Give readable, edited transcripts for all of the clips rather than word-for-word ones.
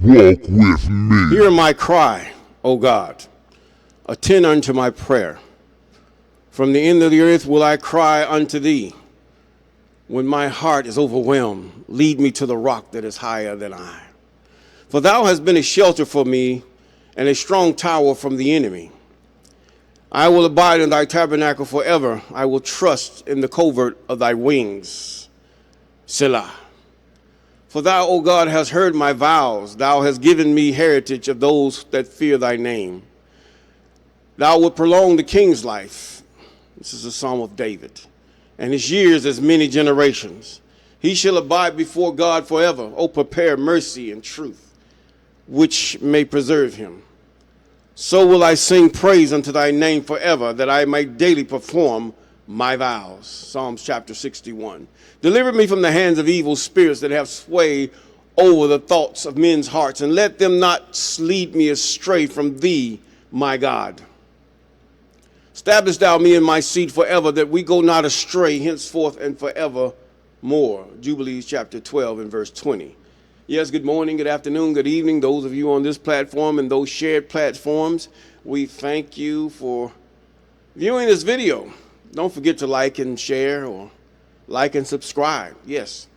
Walk with me. Hear my cry, O God. Attend unto my prayer. From the end of the earth will I cry unto thee. When my heart is overwhelmed, lead me to the rock that is higher than I. For thou hast been a shelter for me and a strong tower from the enemy. I will abide in thy tabernacle forever. I will trust in the covert of thy wings. Selah. For thou, O God, hast heard my vows. Thou hast given me heritage of those that fear thy name. Thou wilt prolong the king's life. This is a psalm of David. And his years as many generations. He shall abide before God forever. O prepare mercy and truth, which may preserve him. So will I sing praise unto thy name forever, that I may daily perform my vows. Psalms chapter 61. Deliver me from the hands of evil spirits that have sway over the thoughts of men's hearts, and let them not lead me astray from thee, my God. Establish thou me in my seat forever, that we go not astray henceforth and forevermore. Jubilees chapter 12 and verse 20. Yes, good morning, good afternoon, good evening. Those of you on this platform and those shared platforms, we thank you for viewing this video. Don't forget to like and share, or like and subscribe. Yes.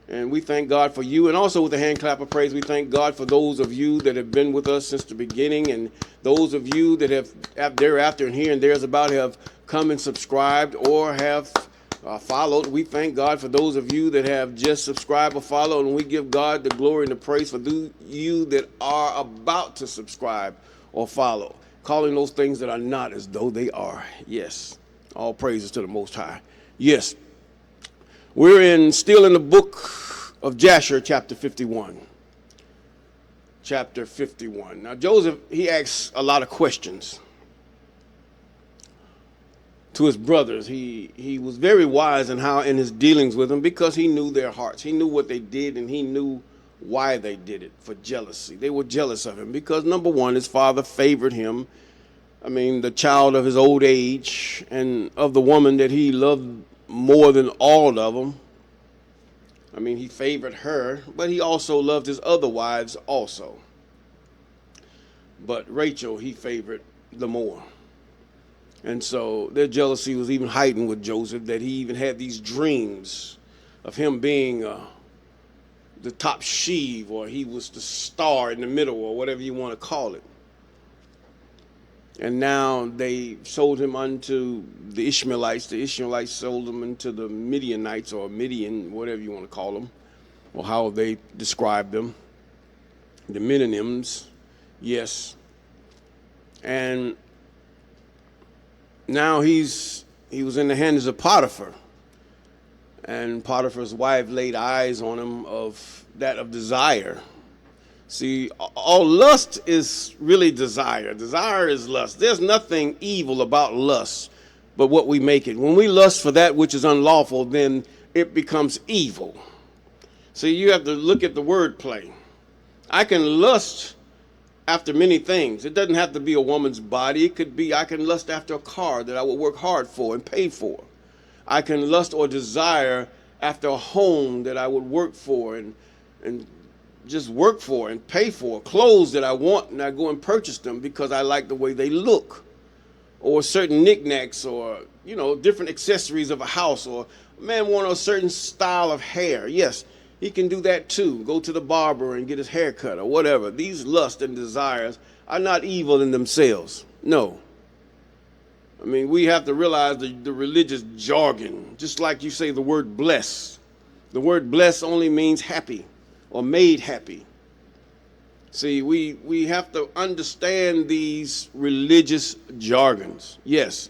And we thank God for you. And also with a hand clap of praise, we thank God for those of you that have been with us since the beginning, and those of you that have thereafter and here and there's about have come and subscribed or have followed. We thank God for those of you that have just subscribed or followed, and we give God the glory and the praise for you that are about to subscribe or follow, calling those things that are not as though they are. Yes, all praises to the Most High. Yes, we're still in the book of Jasher, chapter 51. Chapter 51. Now, Joseph, he asks a lot of questions to his brothers. He was very wise in his dealings with them, because he knew their hearts. He knew what they did, and he knew why they did it, for jealousy. They were jealous of him because, number one, his father favored him. I mean, the child of his old age and of the woman that he loved more than all of them. I mean, he favored her, but he also loved his other wives also. But Rachel, he favored the more. And so their jealousy was even heightened with Joseph, that he even had these dreams of him being the top sheave, or he was the star in the middle, or whatever you want to call it. And now they sold him unto the Ishmaelites. The Ishmaelites sold him into the Midianites, or Midian, whatever you want to call them, or how they describe them. The Midianims, yes. And now he was in the hands of Potiphar. And Potiphar's wife laid eyes on him of desire. See, all lust is really desire. Desire is lust. There's nothing evil about lust but what we make it. When we lust for that which is unlawful, then it becomes evil. See, you have to look at the wordplay. I can lust after many things. It doesn't have to be a woman's body. It could be, I can lust after a car that I will work hard for and pay for. I can lust or desire after a home that I would work for and just work for and pay for. Clothes that I want, and I go and purchase them because I like the way they look. Or certain knickknacks, or, different accessories of a house, or a man want a certain style of hair. Yes, he can do that too. Go to the barber and get his hair cut or whatever. These lusts and desires are not evil in themselves. No. I mean, we have to realize the religious jargon. Just like you say the word bless. The word bless only means happy or made happy. See, we have to understand these religious jargons. Yes.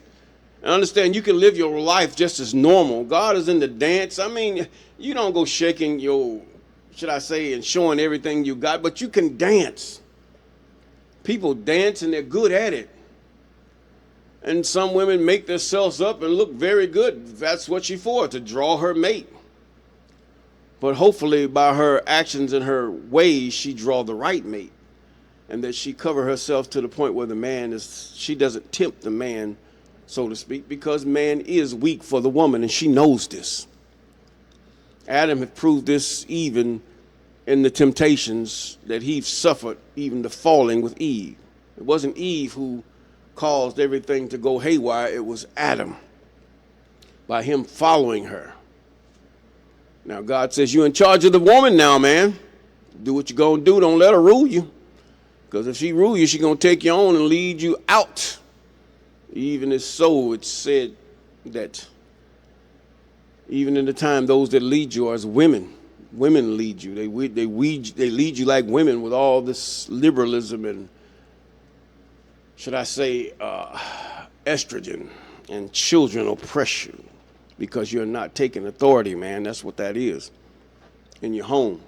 And understand you can live your life just as normal. God is in the dance. I mean, you don't go shaking and showing everything you got, but you can dance. People dance and they're good at it. And some women make themselves up and look very good. That's what she's for, to draw her mate. But hopefully by her actions and her ways, she draw the right mate. And that she cover herself to the point where she doesn't tempt the man, so to speak, because man is weak for the woman, and she knows this. Adam had proved this even in the temptations that he suffered, even the falling with Eve. It wasn't Eve who caused everything to go haywire. It was Adam, by him following her. Now God says, you're in charge of the woman now, man. Do what you're going to do. Don't let her rule you. Because if she rule you, she's going to take you on and lead you out. Even as so, it's said that even in the time, those that lead you are as women. Women lead you. They lead you like women with all this liberalism and, should I say, estrogen and children oppress you because you're not taking authority, man. That's what that is in your home.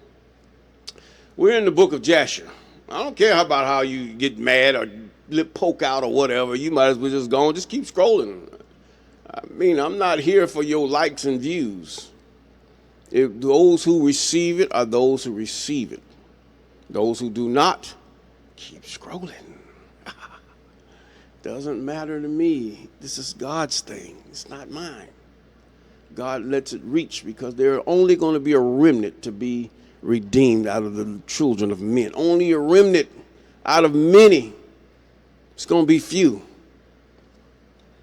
We're in the book of Jasher. I don't care about how you get mad or lip poke out or whatever. You might as well just go and just keep scrolling. I mean, I'm not here for your likes and views. If those who receive it are those who receive it. Those who do not, keep scrolling. Doesn't matter to me. This is God's thing. It's not mine. God lets it reach because there are only going to be a remnant to be redeemed out of the children of men. Only a remnant out of many. It's going to be few.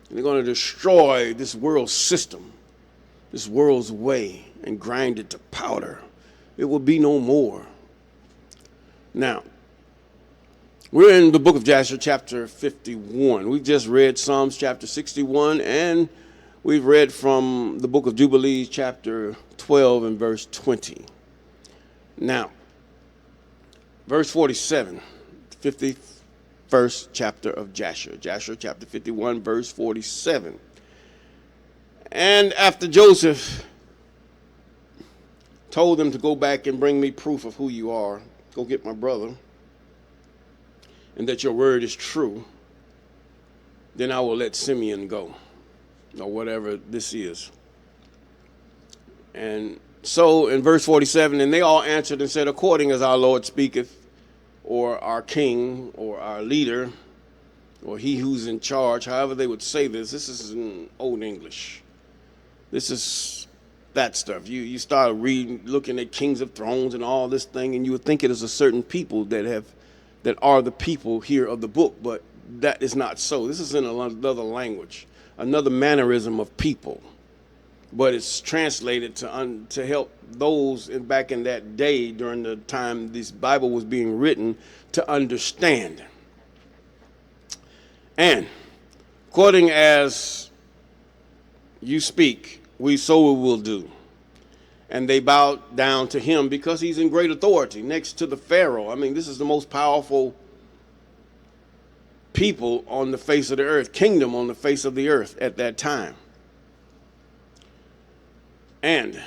And they're going to destroy this world system, this world's way, and grind it to powder. It will be no more. Now, we're in the book of Jasher chapter 51. We've just read Psalms chapter 61, and we've read from the book of Jubilees chapter 12 and verse 20. Now, verse 47, 51st chapter of Jasher. Jasher chapter 51, verse 47. And after Joseph told them to go back and bring me proof of who you are, go get my brother, and that your word is true, then I will let Simeon go, or whatever this is. And so in verse 47, and they all answered and said, according as our Lord speaketh, or our king, or our leader, or he who's in charge, however they would say this. This is in Old English. This is that stuff. You start reading, looking at Kings of Thrones and all this thing, and you would think it is a certain people that are the people here of the book, but that is not so. This is in another language, another mannerism of people, but it's translated to help those back in that day during the time this Bible was being written to understand. And according as you speak, so we will do. And they bowed down to him because he's in great authority next to the Pharaoh. I mean, this is the most powerful people on the face of the earth, kingdom on the face of the earth at that time. And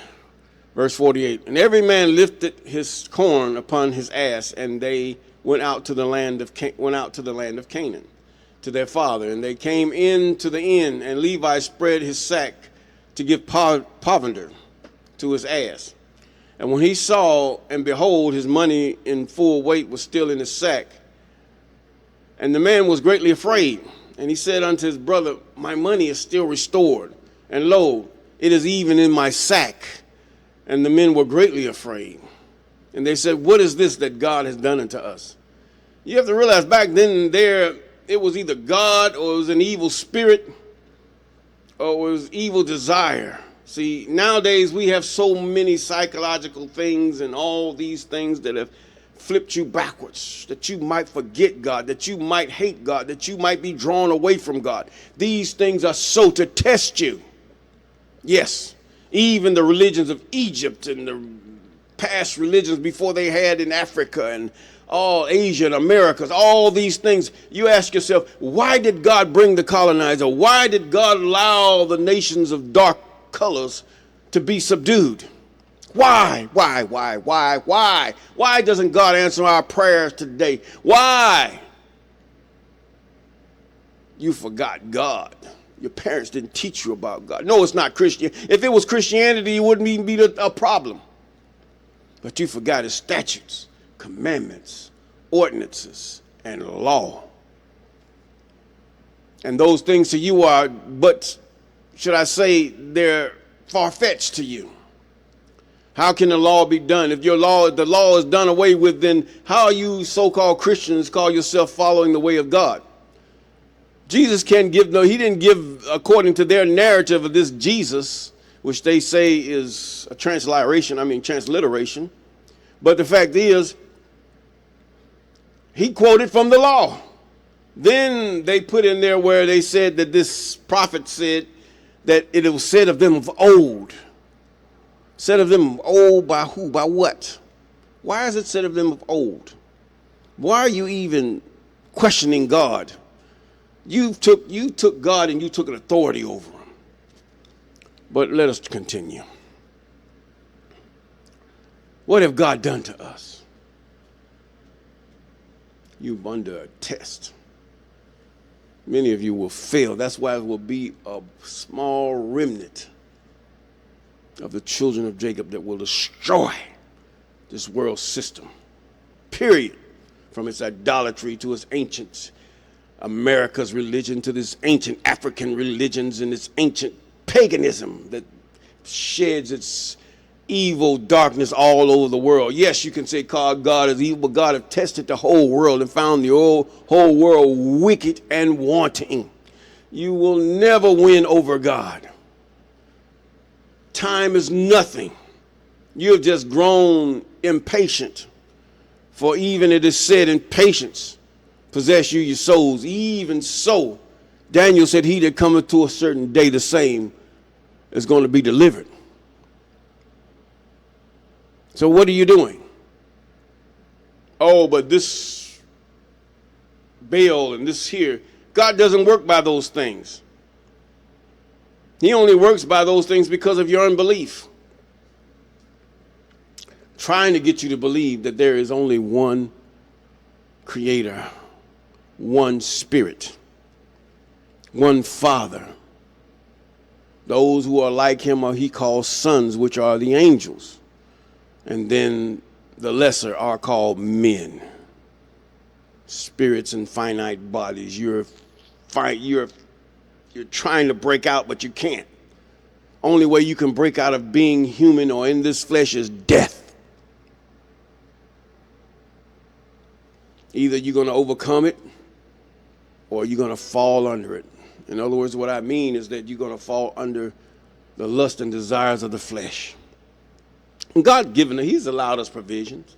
verse 48, and every man lifted his corn upon his ass, and they went out to the land of Canaan, to their father. And they came in to the inn, and Levi spread his sack to give provender to his ass. And when he saw, and behold, his money in full weight was still in his sack, and the man was greatly afraid. And he said unto his brother, my money is still restored, and lo, it is even in my sack. And the men were greatly afraid. And they said, what is this that God has done unto us? You have to realize back then it was either God, or it was an evil spirit, or it was evil desire. See, nowadays we have so many psychological things and all these things that have flipped you backwards, that you might forget God, that you might hate God, that you might be drawn away from God. These things are so to test you. Yes, even the religions of Egypt and the past religions before they had in Africa and all Asia and Americas, all these things, you ask yourself, why did God bring the colonizer? Why did God allow the nations of dark colors to be subdued? Why? Why doesn't God answer our prayers today? Why? You forgot God. Your parents didn't teach you about God. No, it's not Christian. If it was Christianity, it wouldn't even be a problem. But you forgot his statutes, commandments, ordinances, and law. And those things to you are, but should I say, they're far-fetched to you. How can the law be done? If the law is done away with, then how are you so-called Christians call yourself following the way of God? Jesus he didn't give according to their narrative of this Jesus, which they say is a transliteration. But the fact is, he quoted from the law. Then they put in there where they said that this prophet said that it was said of them of old. Said of them of old by who? By what? Why is it said of them of old? Why are you even questioning God? You took God and you took an authority over him. But let us continue. What have God done to us? You're under a test. Many of you will fail. That's why it will be a small remnant of the children of Jacob that will destroy this world system. Period. From its idolatry to its ancient America's religion to this ancient African religions and this ancient paganism that sheds its evil darkness all over the world. Yes, you can say God is evil, but God has tested the whole world and found the whole world wicked and wanting. You will never win over God. Time is nothing. You have just grown impatient. For even it is said, in patience possess you your souls. Even so, Daniel said, he that cometh to a certain day, the same is going to be delivered. So what are you doing? Oh, but this Baal and this here, God doesn't work by those things. He only works by those things because of your unbelief. Trying to get you to believe that there is only one creator, one spirit, one Father. Those who are like him he calls sons, which are the angels. And then the lesser are called men. Spirits and finite bodies. You're trying to break out, but you can't. Only way you can break out of being human or in this flesh is death. Either you're going to overcome it or you're going to fall under it. In other words, what I mean is that you're going to fall under the lust and desires of the flesh. And he's allowed us provisions.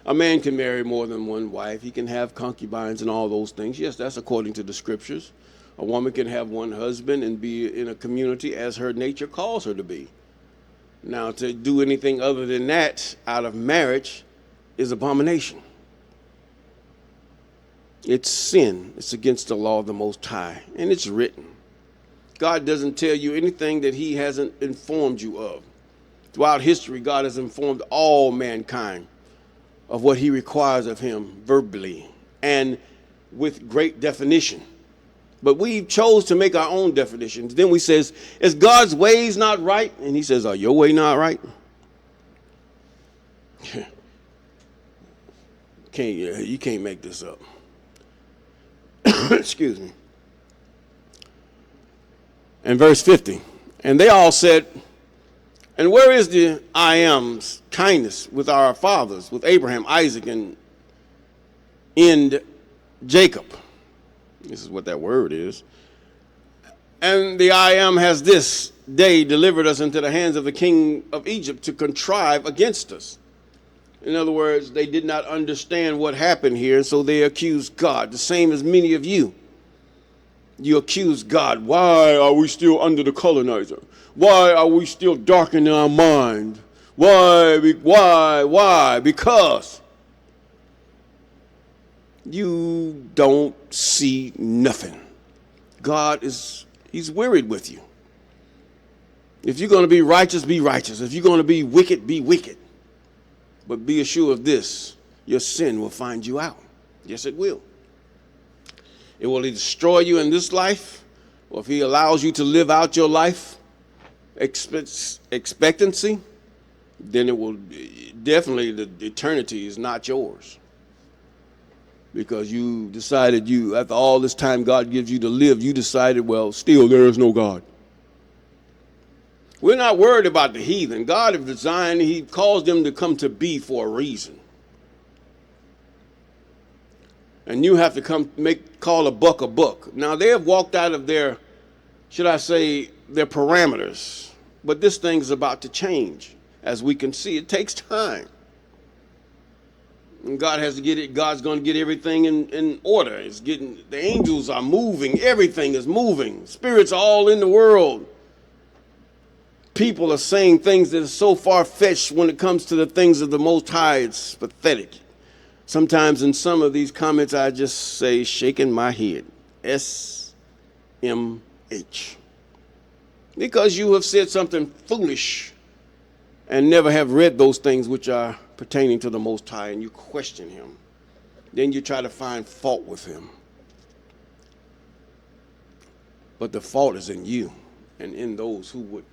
A man can marry more than one wife. He can have concubines and all those things. Yes, that's according to the scriptures. A woman can have one husband and be in a community as her nature calls her to be. Now, to do anything other than that out of marriage is abomination. It's sin. It's against the law of the Most High. And it's written. God doesn't tell you anything that he hasn't informed you of. Throughout history, God has informed all mankind of what he requires of him verbally and with great definition. But we chose to make our own definitions. Then we says, is God's ways not right? And he says, are your way not right? You can't make this up. Excuse me. And verse 50, and they all said, and where is the I am's kindness with our fathers, with Abraham, Isaac, and Jacob? This is what that word is. And the I am has this day delivered us into the hands of the king of Egypt to contrive against us. In other words, they did not understand what happened here, so they accused God, the same as many of you. You accuse God. Why are we still under the colonizer? Why are we still darkened in our mind? Why? Because you don't see nothing. God he's wearied with you. If you're going to be righteous, be righteous. If you're going to be wicked. But be assured of this, your sin will find you out. Yes, it will. It will either destroy you in this life, or if he allows you to live out your life expectancy, then it will definitely, the eternity is not yours. Because you decided after all this time God gives you to live, you decided, well, still there is no God. We're not worried about the heathen. God has designed, he caused them to come to be for a reason. And you have to call a buck a buck. Now, they have walked out of their, should I say, their parameters. But this thing is about to change. As we can see, it takes time. And God's going to get everything in order. The angels are moving. Everything is moving. Spirits are all in the world. People are saying things that are so far-fetched when it comes to the things of the Most High. It's pathetic. Sometimes in some of these comments, I just say, shaking my head. SMH. Because you have said something foolish and never have read those things which are pertaining to the Most High, and you question him. Then you try to find fault with him. But the fault is in you and in those who would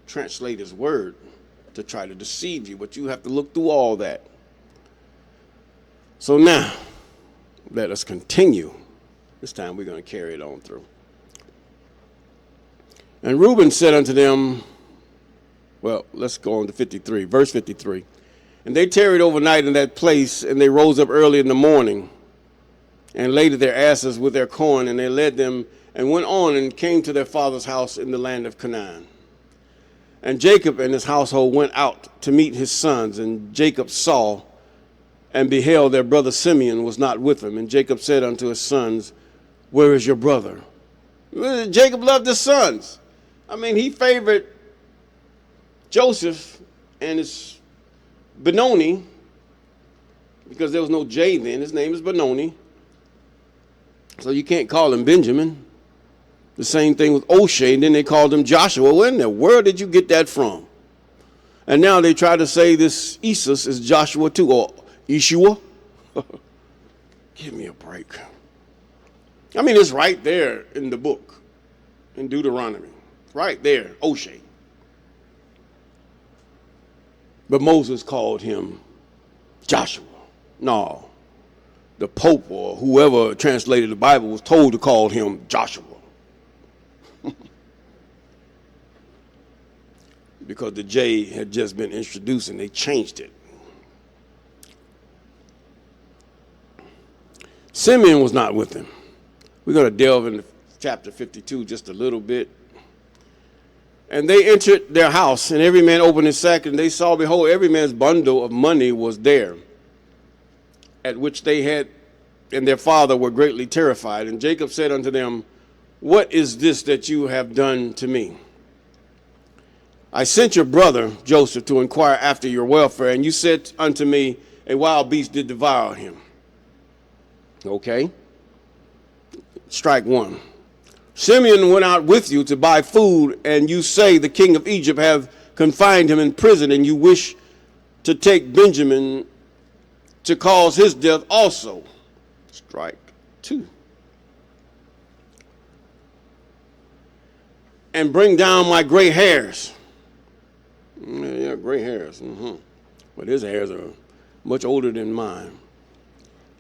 translate his word to try to deceive you. But you have to look through all that. So now, let us continue. This time we're going to carry it on through. And Reuben said unto them, well, let's go on to 53, verse 53. And they tarried overnight in that place, and they rose up early in the morning and laded their asses with their corn, and they led them and went on and came to their father's house in the land of Canaan. And Jacob and his household went out to meet his sons, and Jacob saw and beheld their brother Simeon was not with them. And Jacob said unto his sons, where is your brother? Jacob loved his sons. I mean, he favored Joseph and his Benoni, because there was no J then. His name is Benoni. So you can't call him Benjamin. The same thing with O'Shea, and then they called him Joshua. Where in the world did you get that from? And now they try to say this Isus is Joshua too, or Yeshua. Give me a break. I mean, it's right there in the book, in Deuteronomy. Right there, O'Shea. But Moses called him Joshua. No, the Pope or whoever translated the Bible was told to call him Joshua. Because the J had just been introduced and they changed it. Simeon was not with him. We're going to delve into chapter 52 just a little bit. And they entered their house, and every man opened his sack, and they saw, behold, every man's bundle of money was there, at which they had and their father were greatly terrified. And Jacob said unto them, what is this that you have done to me? I sent your brother Joseph to inquire after your welfare, and you said unto me, a wild beast did devour him. Okay. Strike one. Simeon went out with you to buy food, and you say the king of Egypt have confined him in prison, and you wish to take Benjamin to cause his death also. Strike two. And bring down my gray hairs. Yeah, gray hairs. But his hairs are much older than mine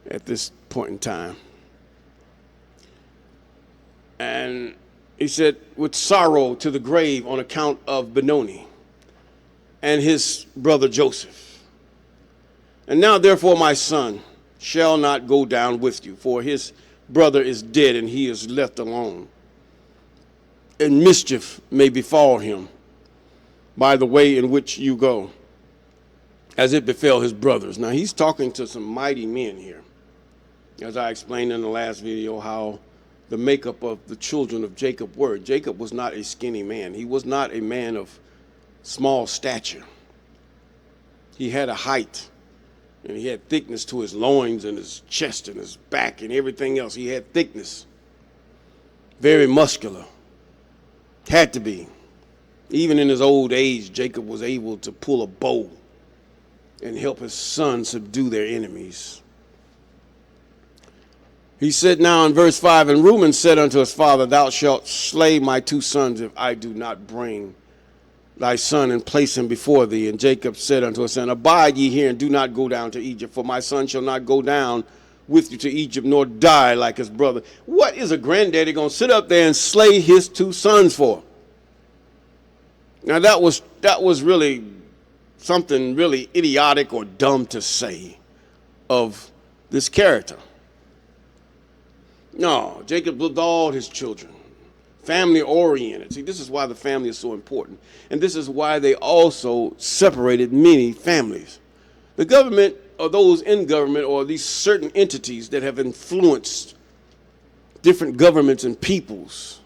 at this point in time. And he said, with sorrow to the grave on account of Benoni and his brother Joseph. And now, therefore, my son shall not go down with you, for his brother is dead and he is left alone. And mischief may befall him by the way in which you go, as it befell his brothers. Now, he's talking to some mighty men here. As I explained in the last video, how the makeup of the children of Jacob were. Jacob was not a skinny man. He was not a man of small stature. He had a height, and he had thickness to his loins and his chest and his back and everything else. He had thickness. Very muscular. Had to be. Even in his old age, Jacob was able to pull a bow and help his son subdue their enemies. He said now in verse 5, and Reuben said unto his father, thou shalt slay my two sons if I do not bring thy son and place him before thee. And Jacob said unto his son, abide ye here and do not go down to Egypt, for my son shall not go down with you to Egypt, nor die like his brother. What is a granddaddy going to sit up there and slay his two sons for? Now that was really something really idiotic or dumb to say of this character. No, Jacob loved all his children, family oriented. See, this is why the family is so important. And this is why they also separated many families. The government, or those in government, or these certain entities that have influenced different governments and peoples,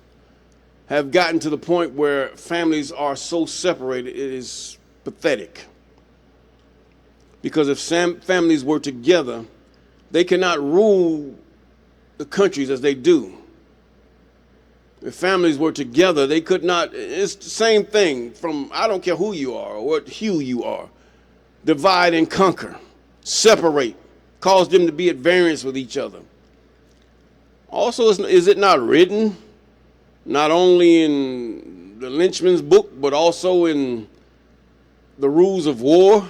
have gotten to the point where families are so separated, it is pathetic. Because if families were together, they cannot rule the countries as they do. If families were together, they could not. It's the same thing from, I don't care who you are or what hue you are. Divide and conquer, separate, cause them to be at variance with each other. Also, is it not written, not only in the Lynchman's book, but also in the rules of war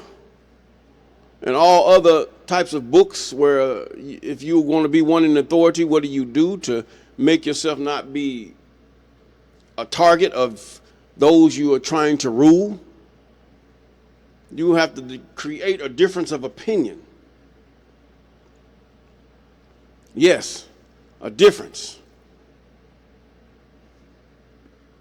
and all other types of books where if you want to be one in authority, what do you do to make yourself not be a target of those you are trying to rule? You have to create a difference of opinion. Yes, a difference.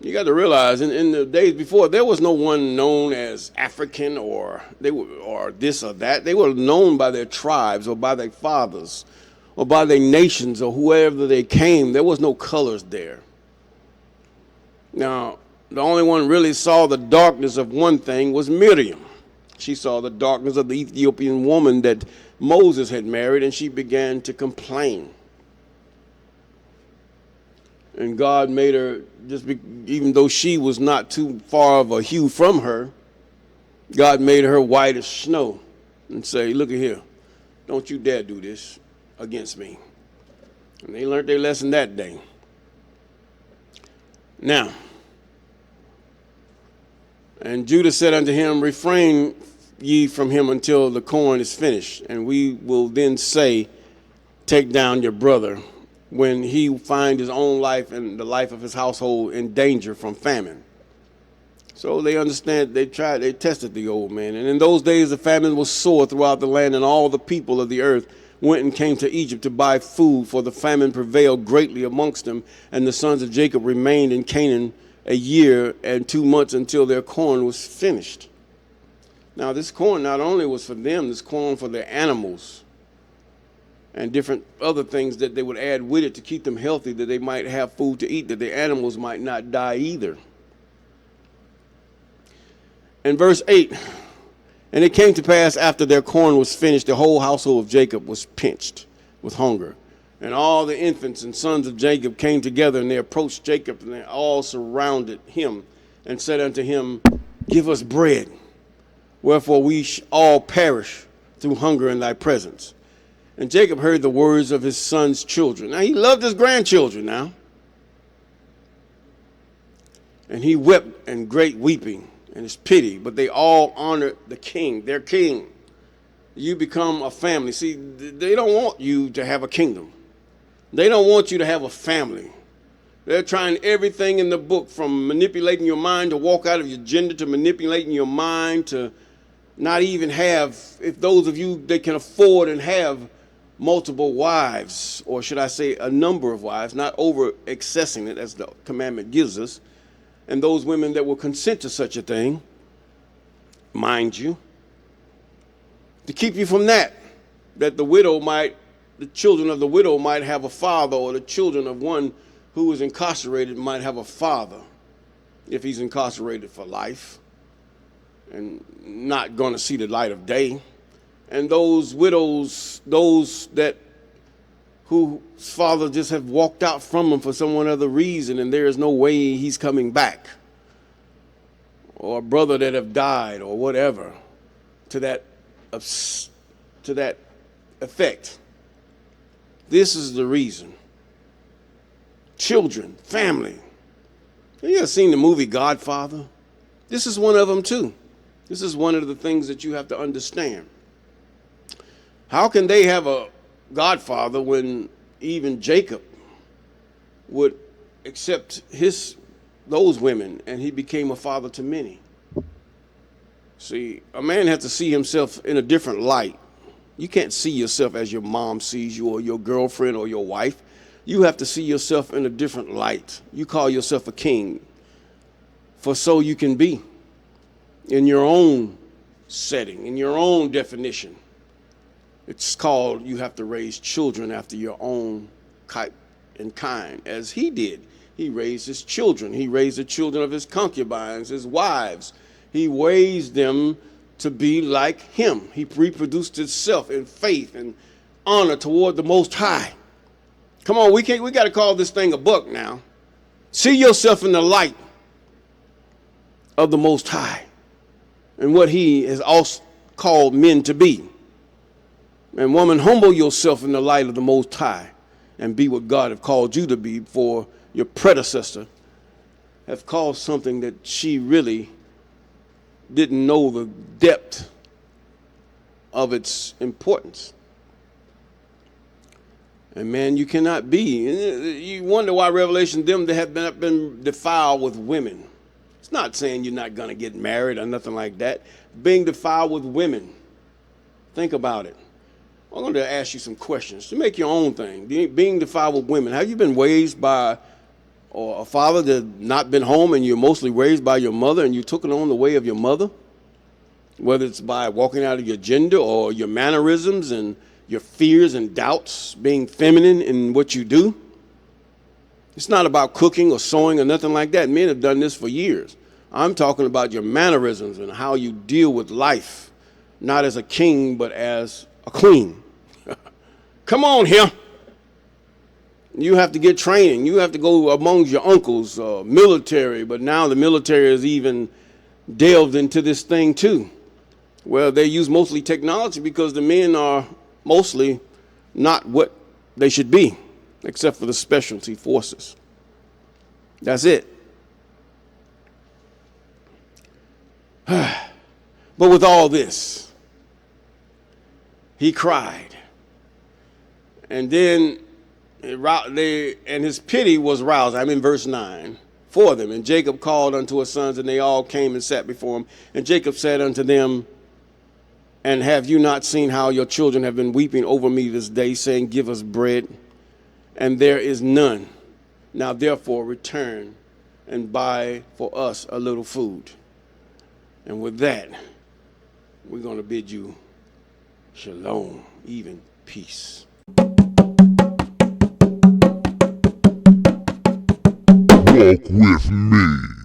You got to realize in the days before, there was no one known as African or this or that. They were known by their tribes or by their fathers or by their nations or whoever they came. There was no colors there. Now, the only one really saw the darkness of one thing was Miriam. She saw the darkness of the Ethiopian woman that Moses had married, and she began to complain. And God made her, even though she was not too far of a hue from her, God made her white as snow and say, look at here, don't you dare do this against me. And they learned their lesson that day. Now, and Judah said unto him, refrain ye from him until the corn is finished, and we will then say, take down your brother, when he find his own life and the life of his household in danger from famine. So they understand, they tested the old man. And in those days the famine was sore throughout the land, and all the people of the earth went and came to Egypt to buy food, for the famine prevailed greatly amongst them. And the sons of Jacob remained in Canaan a year and 2 months until their corn was finished. Now this corn not only was for them, this corn for their animals and different other things that they would add with it to keep them healthy, that they might have food to eat, that their animals might not die either. In verse 8, and it came to pass after their corn was finished, the whole household of Jacob was pinched with hunger. And all the infants and sons of Jacob came together, and they approached Jacob, and they all surrounded him and said unto him, give us bread, wherefore we all perish through hunger in thy presence. And Jacob heard the words of his son's children. Now, he loved his grandchildren now. And he wept in great weeping and his pity, but they all honored the king, their king. You become a family. See, they don't want you to have a kingdom. They don't want you to have a family. They're trying everything in the book, from manipulating your mind to walk out of your gender, to manipulating your mind to not even have, if those of you that can afford and have multiple wives, or should I say a number of wives, not over excessing it as the commandment gives us, and those women that will consent to such a thing, mind you, to keep you from that the children of the widow might have a father, or the children of one who is incarcerated might have a father, if he's incarcerated for life and not going to see the light of day. And those widows, those that whose father just have walked out from them for some other reason, and there is no way he's coming back, or a brother that have died, or whatever, to that effect. This is the reason. Children, family. Have you ever seen the movie Godfather? This is one of them too. This is one of the things that you have to understand. How can they have a godfather when even Jacob would accept his those women, and he became a father to many. See, a man has to see himself in a different light. You can't see yourself as your mom sees you or your girlfriend or your wife. You have to see yourself in a different light. You call yourself a king, for so you can be in your own setting, in your own definition. It's called you have to raise children after your own type and kind, as he did. He raised his children. He raised the children of his concubines, his wives. He raised them to be like him. He reproduced himself in faith and honor toward the Most High. Come on, we got to call this thing a book now. See yourself in the light of the Most High and what he has also called men to be. And woman, humble yourself in the light of the Most High and be what God have called you to be, for your predecessor have called something that she really didn't know the depth of its importance. And man, you cannot be. You wonder why Revelation, them that have been defiled with women. It's not saying you're not going to get married or nothing like that. Being defiled with women. Think about it. I'm going to ask you some questions to make your own thing. Being defiled with women. Have you been raised by or a father that not been home and you're mostly raised by your mother and you took it on the way of your mother? Whether it's by walking out of your gender or your mannerisms and your fears and doubts, being feminine in what you do. It's not about cooking or sewing or nothing like that. Men have done this for years. I'm talking about your mannerisms and how you deal with life, not as a king, but as a queen. Come on here. You have to get training. You have to go among your uncles, military, but now the military has even delved into this thing too. Well, they use mostly technology because the men are mostly not what they should be, except for the specialty forces. That's it. But with all this, he cried. And then and his pity was roused. I'm in verse 9. For them. And Jacob called unto his sons, and they all came and sat before him. And Jacob said unto them, and have you not seen how your children have been weeping over me this day, saying, give us bread? And there is none. Now therefore return and buy for us a little food. And with that, we're going to bid you shalom, even peace. Walk with me.